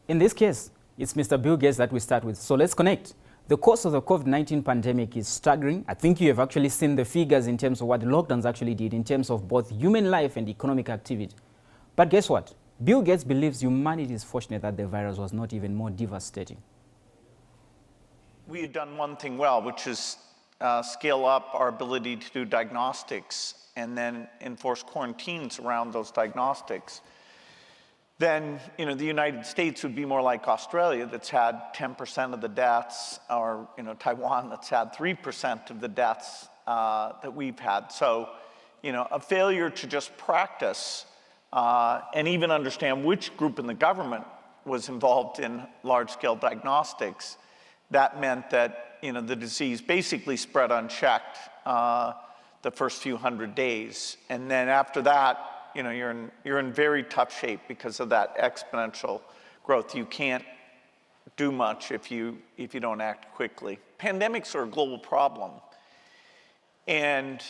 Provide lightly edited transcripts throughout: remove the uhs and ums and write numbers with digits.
In this case, it's Mr. Bill Gates that we start with. So let's connect. The cost of the COVID-19 pandemic is staggering. I think you have actually seen the figures in terms of what the lockdowns actually did in terms of both human life and economic activity. But guess what? Bill Gates believes humanity is fortunate that the virus was not even more devastating. We had done one thing well, which is scale up our ability to do diagnostics and then enforce quarantines around those diagnostics. Then, the United States would be more like Australia, that's had 10% of the deaths, or, Taiwan, that's had 3% of the deaths that we've had. So, a failure to just practice and even understand which group in the government was involved in large-scale diagnostics, that meant that, the disease basically spread unchecked the first few hundred days. And then after that, you're in very tough shape because of that exponential growth. You can't do much if you don't act quickly. Pandemics are a global problem. And,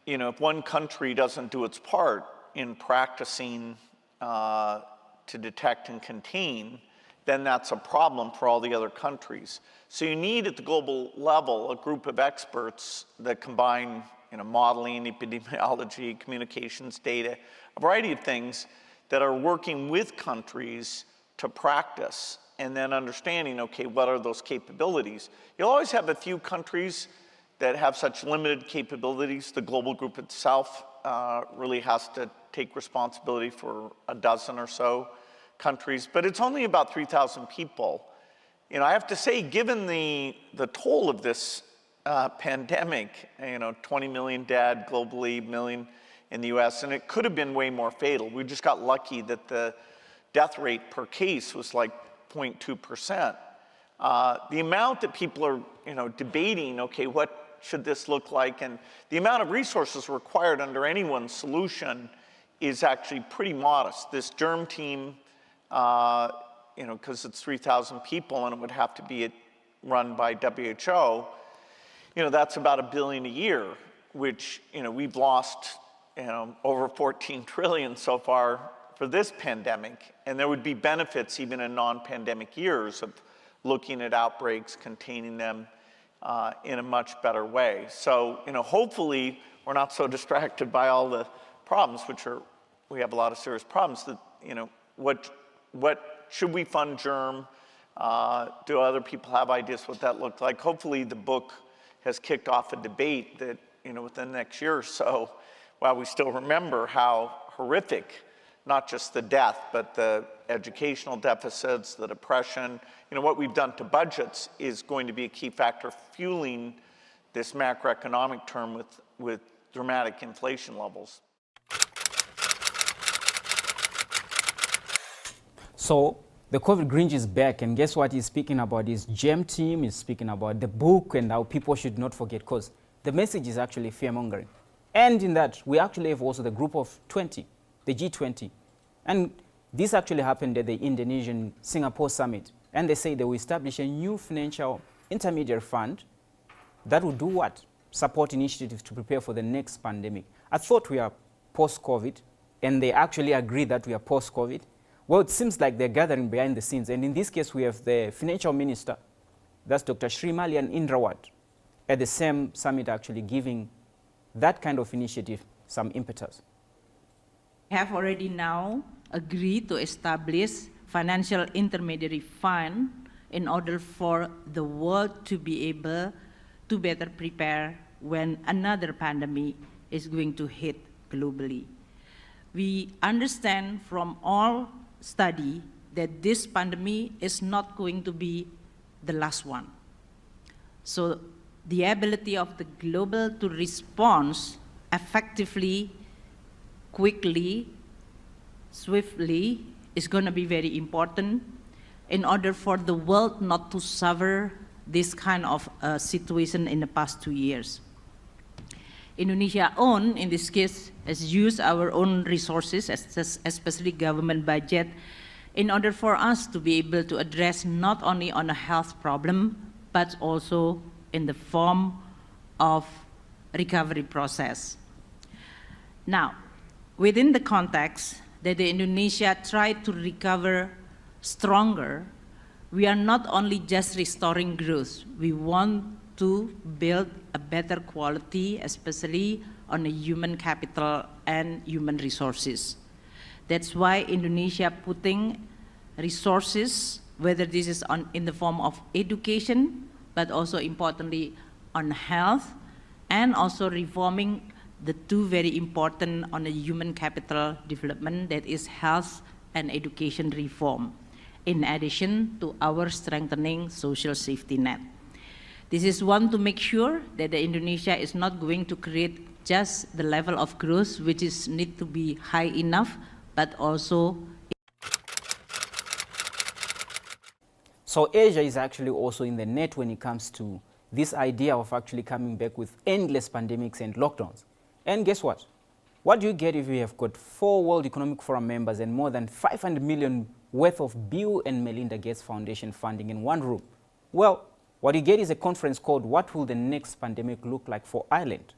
if one country doesn't do its part in practicing to detect and contain, then that's a problem for all the other countries. So you need, at the global level, a group of experts that combine modeling, epidemiology, communications, data, a variety of things that are working with countries to practice and then understanding, okay, what are those capabilities? You'll always have a few countries that have such limited capabilities. The global group itself really has to take responsibility for a dozen or so countries, but it's only about 3,000 people. I have to say, given the toll of this pandemic, 20 million dead globally, million in the US, and it could have been way more fatal. We just got lucky that the death rate per case was like 0.2%. The amount that people are, debating, okay, what should this look like? And the amount of resources required under anyone's solution is actually pretty modest. This germ team, because it's 3,000 people and it would have to be run by WHO, that's about $1 billion a year, which, we've lost, over 14 trillion so far for this pandemic. And there would be benefits even in non-pandemic years of looking at outbreaks, containing them in a much better way. So, hopefully we're not so distracted by all the problems, we have a lot of serious problems that, what should we fund germ? Do other people have ideas what that looked like? Hopefully the book has kicked off a debate that, within the next year or so, while we still remember how horrific, not just the death, but the educational deficits, the depression, what we've done to budgets is going to be a key factor fueling this macroeconomic term with dramatic inflation levels. So the COVID Grinch is back, and guess what he's speaking about? His GEM team is speaking about the book and how people should not forget, because the message is actually fear-mongering. And in that, we actually have also the group of 20, the G20. And this actually happened at the Indonesian Singapore summit. And they say they will establish a new financial intermediary fund that will do what? Support initiatives to prepare for the next pandemic. I thought we are post-COVID, and they actually agree that we are post-COVID. Well, it seems like they're gathering behind the scenes. And in this case, we have the financial minister, that's Dr. Srimalian Indrawat, at the same summit actually giving that kind of initiative some impetus. We have already now agreed to establish financial intermediary fund in order for the world to be able to better prepare when another pandemic is going to hit globally. We understand from all study that this pandemic is not going to be the last one. So the ability of the global to respond effectively, quickly, swiftly is going to be very important in order for the world not to suffer this kind of situation in the past 2 years. Indonesia own, in this case, has used our own resources, especially government budget, in order for us to be able to address not only on a health problem, but also in the form of recovery process. Now, within the context that the Indonesia tried to recover stronger, we are not only just restoring growth, we want to build a better quality, especially on the human capital and human resources. That's why Indonesia putting resources, whether this is in the form of education, but also importantly on health, and also reforming the two very important on the human capital development, that is health and education reform, in addition to our strengthening social safety net. This is one to make sure that Indonesia is not going to create just the level of growth which is need to be high enough, but also. So Asia is actually also in the net when it comes to this idea of actually coming back with endless pandemics and lockdowns. And guess what? What do you get if you have got 4 World Economic Forum members and more than 500 million worth of Bill and Melinda Gates Foundation funding in one room? Well, what you get is a conference called What Will the Next Pandemic Look Like for Ireland?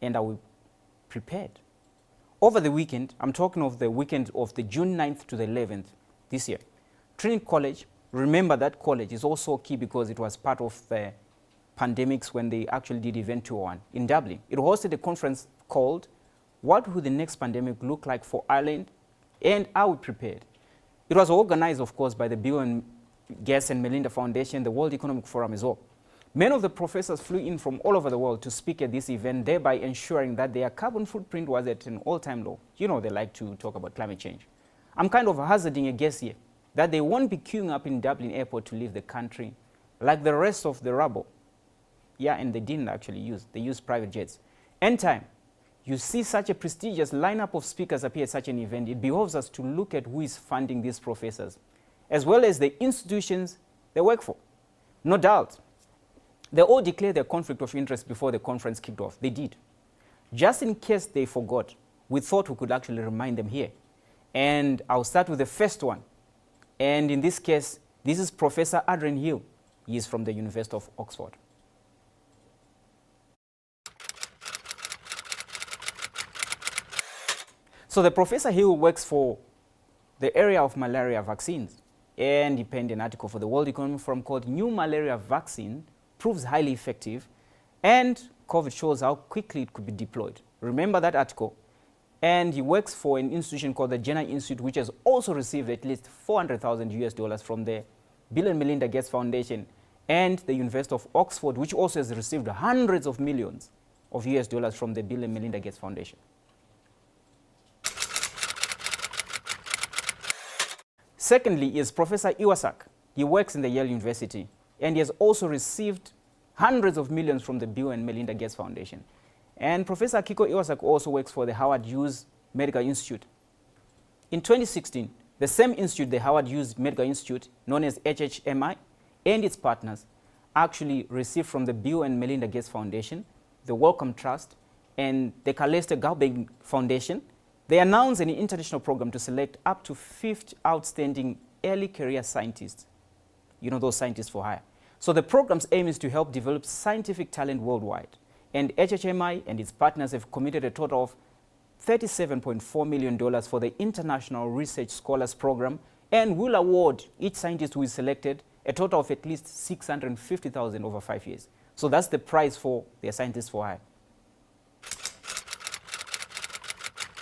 And are we prepared? Over the weekend, I'm talking of the weekend of the June 9th to the 11th this year, Trinity College, remember that college is also key because it was part of the pandemics when they actually did Event 201 in Dublin. It hosted a conference called What Will the Next Pandemic Look Like for Ireland? And are we prepared? It was organized, of course, by the Bill and Gates and Melinda Foundation, the World Economic Forum as well. Many of the professors flew in from all over the world to speak at this event, thereby ensuring that their carbon footprint was at an all-time low. You know, they like to talk about climate change. I'm kind of hazarding a guess here that they won't be queuing up in Dublin airport to leave the country like the rest of the rabble. Yeah, and they didn't actually use, they used private jets. Anytime you see such a prestigious lineup of speakers appear at such an event, it behoves us to look at who is funding these professors, as well as the institutions they work for. No doubt, they all declared their conflict of interest before the conference kicked off. They did. Just in case they forgot, we thought we could actually remind them here. And I'll start with the first one. And in this case, this is Professor Adrian Hill. He is from the University of Oxford. So the Professor Hill works for the area of malaria vaccines, and he penned an article for the World Economic Forum called New Malaria Vaccine Proves Highly Effective, and COVID shows how quickly it could be deployed. Remember that article? And he works for an institution called the Jenner Institute, which has also received at least $400,000 from the Bill and Melinda Gates Foundation, and the University of Oxford, which also has received hundreds of millions of US dollars from the Bill and Melinda Gates Foundation. Secondly is Professor Iwasak. He works in the Yale University, and he has also received hundreds of millions from the Bill and Melinda Gates Foundation. And Professor Kiko Iwasak also works for the Howard Hughes Medical Institute. In 2016, the same institute, the Howard Hughes Medical Institute, known as HHMI, and its partners actually received from the Bill and Melinda Gates Foundation, the Wellcome Trust, and the Callister Gulbenkian Foundation. They announced an international program to select up to 50 outstanding early career scientists. You know, those scientists for hire. So the program's aim is to help develop scientific talent worldwide. And HHMI and its partners have committed a total of $37.4 million for the International Research Scholars Program, and will award each scientist who is selected a total of at least $650,000 over 5 years. So that's the prize for their scientists for hire.